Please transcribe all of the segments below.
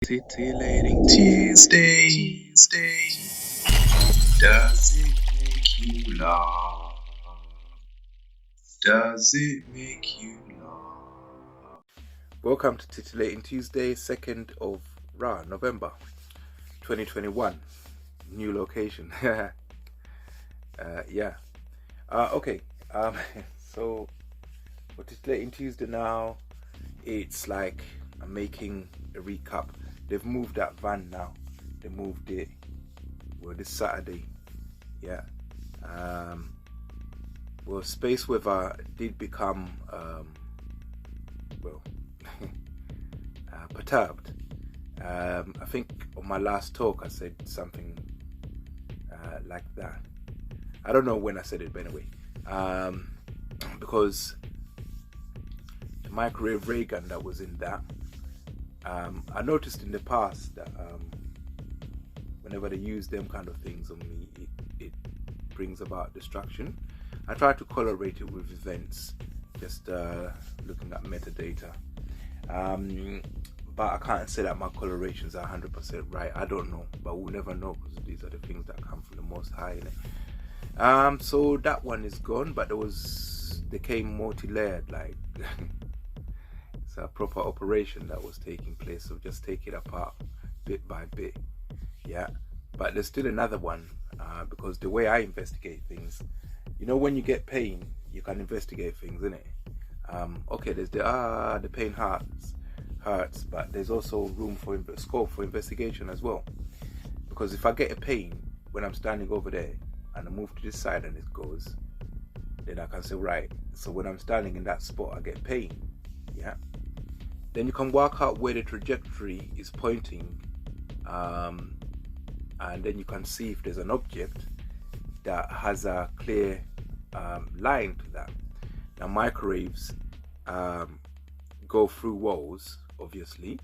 Titillating Tuesday. Does it make you laugh? Does it make you laugh? Welcome to Titillating Tuesday, 2nd of November 2021. New location. Okay. So for Titillating Tuesday now, it's like I'm making a recap. They've moved that van now. They moved it this Saturday. Well, space weather did become perturbed. I think on my last talk I said something like that. I don't know when I said it, but anyway, because the microwave ray gun that was in that, I noticed in the past that whenever they use them kind of things on me, it brings about destruction. I try to correlate it with events, just looking at metadata. But I can't say that my correlations are 100% right. I don't know, but we'll never know, because these are the things that come from the Most High. So that one is gone, but they came multi-layered, like it's a proper operation that was taking place. So just take it apart bit by bit. But there's still another one, because the way I investigate things, when you get pain, you can investigate things, innit? Okay, there's the pain hurts, but there's also room for scope for investigation as well. Because if I get a pain when I'm standing over there and I move to this side and it goes, then I can say, right, so when I'm standing in that spot I get pain. Then you can work out where the trajectory is pointing, and then you can see if there's an object that has a clear line to that. Now microwaves go through walls. Obviously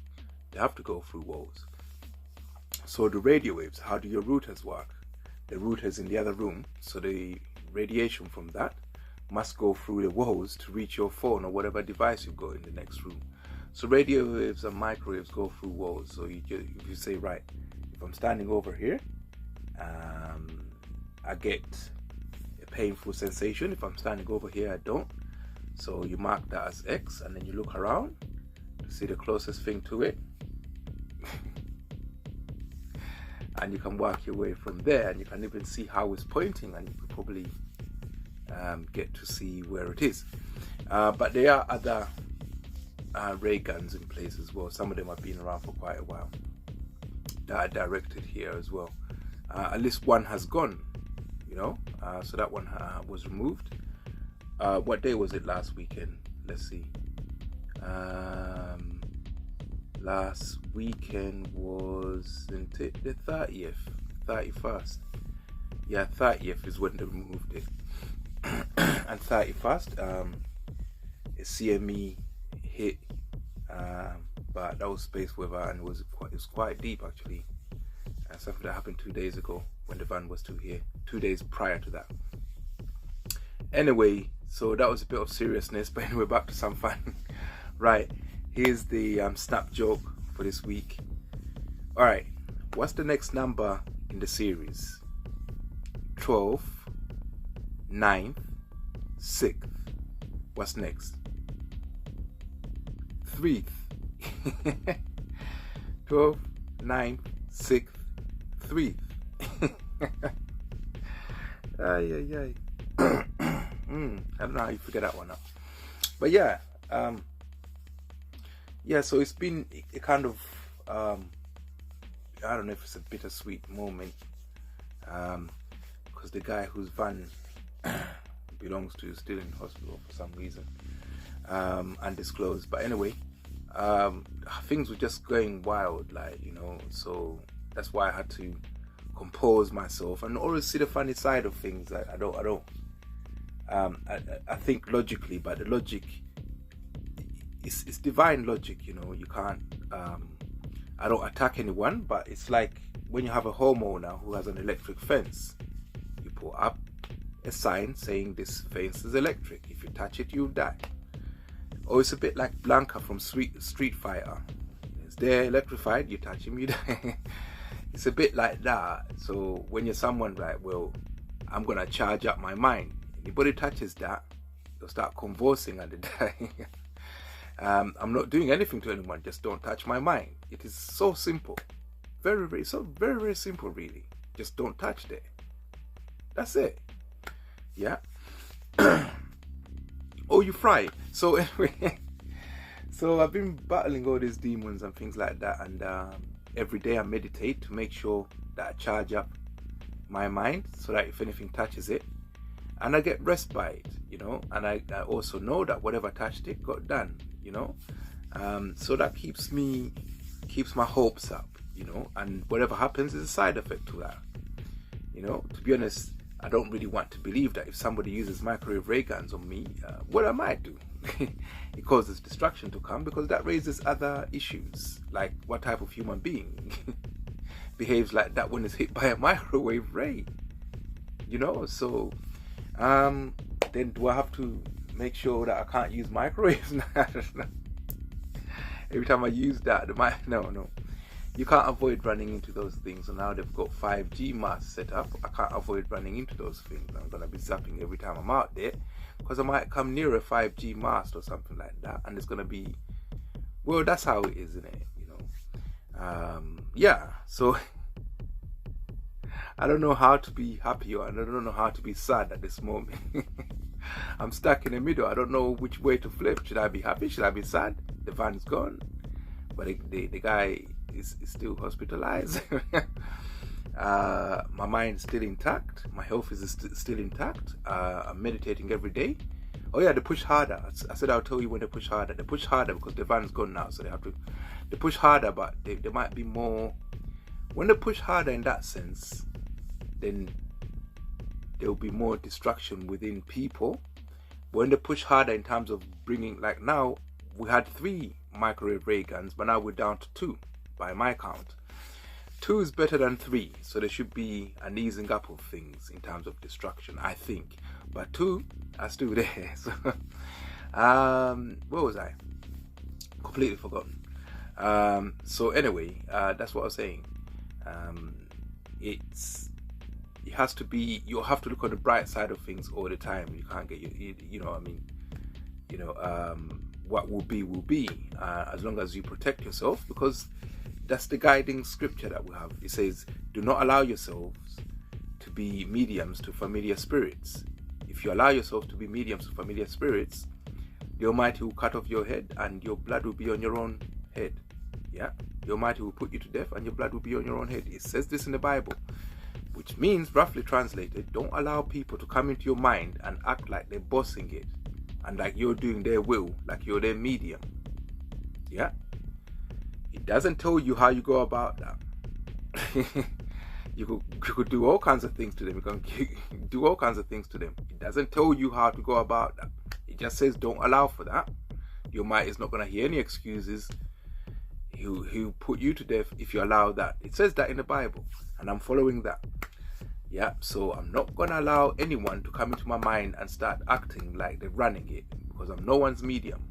they have to go through walls. So the radio waves, how do your routers work? The router's in the other room, so the radiation from that must go through the walls to reach your phone or whatever device you've got in the next room. So radio waves and microwaves go through walls. So if you say, right, if I'm standing over here, I get a painful sensation. If I'm standing over here, I don't. So you mark that as X, and then you look around to see the closest thing to it. And you can work your way from there, and you can even see how it's pointing, and you can probably get to see where it is. But there are other ray guns in place as well. Some of them have been around for quite a while that are directed here as well. At least one has gone, so that one was removed. What day was it last weekend? Let's see. Last weekend was the 30th, 31st. 30th is when they removed it. And 31st, a CME hit, but that was space weather, and it was quite deep actually. Something that happened 2 days ago when the van was still here. 2 days prior to that. Anyway, so that was a bit of seriousness, but anyway, back to some fun. Right, here's the snap joke for this week. All right, what's the next number in the series? 12th, 9th, 6th. What's next? 3th. 12th, 9th, 6th, 3th. I don't know how you figure that one out. But so it's been a kind of I don't know if it's a bittersweet moment, because the guy whose van belongs to is still in hospital for some reason, undisclosed. But anyway, things were just going wild, so that's why I had to compose myself and always see the funny side of things. I think logically, but the logic it's divine logic. You can't I don't attack anyone, but it's like when you have a homeowner who has an electric fence, you put up a sign saying this fence is electric. If you touch it, you'll die. Or it's a bit like Blanca from Street Fighter. There's there electrified, you touch him, you die. It's a bit like that. So when you're someone like, well, I'm gonna charge up my mind, anybody touches that, they'll start convulsing and they die. I'm not doing anything to anyone, just don't touch my mind. It is so simple. Very, very simple, really. Just don't touch there. That's it. Yeah. Oh, you fry. So anyway, so I've been battling all these demons and things like that, and every day I meditate to make sure that I charge up my mind so that if anything touches it, and I get rest by it, you know, and I also know that whatever touched it got done, you know. So that keeps my hopes up, you know, and whatever happens is a side effect to that. You know, to be honest, I don't really want to believe that if somebody uses microwave ray guns on me, what I might do. It causes destruction to come, because that raises other issues, like what type of human being behaves like that when it's hit by a microwave ray, you know. So then do I have to make sure that I can't use microwaves? Every time I use that, no, you can't avoid running into those things. And now they've got 5G masts set up. I can't avoid running into those things. I'm gonna be zapping every time I'm out there, because I might come near a 5G mast or something like that, and it's gonna be, well, that's how it is, isn't it? You know. Yeah. So I don't know how to be happy, or I don't know how to be sad at this moment. I'm stuck in the middle. I don't know which way to flip. Should I be happy? Should I be sad? The van's gone, but the guy is still hospitalized. My mind is still intact. My health is still intact. I'm meditating every day. Oh yeah, they push harder. I said I'll tell you when they push harder. They push harder because the van's gone now, so they push harder, but there might be more. When they push harder in that sense, then there will be more destruction within people. When they push harder in terms of bringing, like now, we had 3 microwave ray guns, but now we're down to 2 by my count. 2 is better than 3, so there should be an easing up of things in terms of destruction, I think. But 2 are still there. So, where was I? Completely forgotten. So anyway, that's what I was saying. It has to be, you have to look on the bright side of things all the time. You can't get, you know what I mean? You know, what will be, as long as you protect yourself, because that's the guiding scripture that we have. It says, do not allow yourselves to be mediums to familiar spirits. If you allow yourself to be mediums to familiar spirits, the Almighty will cut off your head and your blood will be on your own head. Yeah, the Almighty will put you to death and your blood will be on your own head. It says this in the Bible, which means, roughly translated, don't allow people to come into your mind and act like they're bossing it and like you're doing their will, like you're their medium. Yeah, it doesn't tell you how you go about that. You could do all kinds of things to them. You can do all kinds of things to them. It doesn't tell you how to go about that. It just says don't allow for that. Your mind is not going to hear any excuses. He'll put you to death if you allow that. It says that in the Bible, and I'm following that. Yeah, so I'm not going to allow anyone to come into my mind and start acting like they're running it, because I'm no one's medium.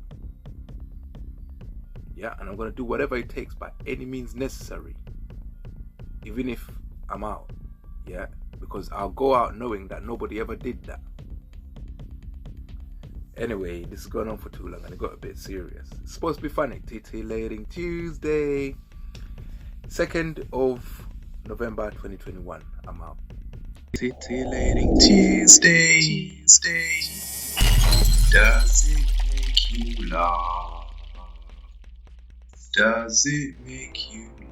Yeah, and I'm going to do whatever it takes by any means necessary, even if I'm out. Yeah, because I'll go out knowing that nobody ever did that. Anyway, this has gone on for too long and it got a bit serious. It's supposed to be funny. Titillating Tuesday, 2nd of November 2021. I'm out. Titillating Tuesday. Does it make you laugh? Does it make you laugh?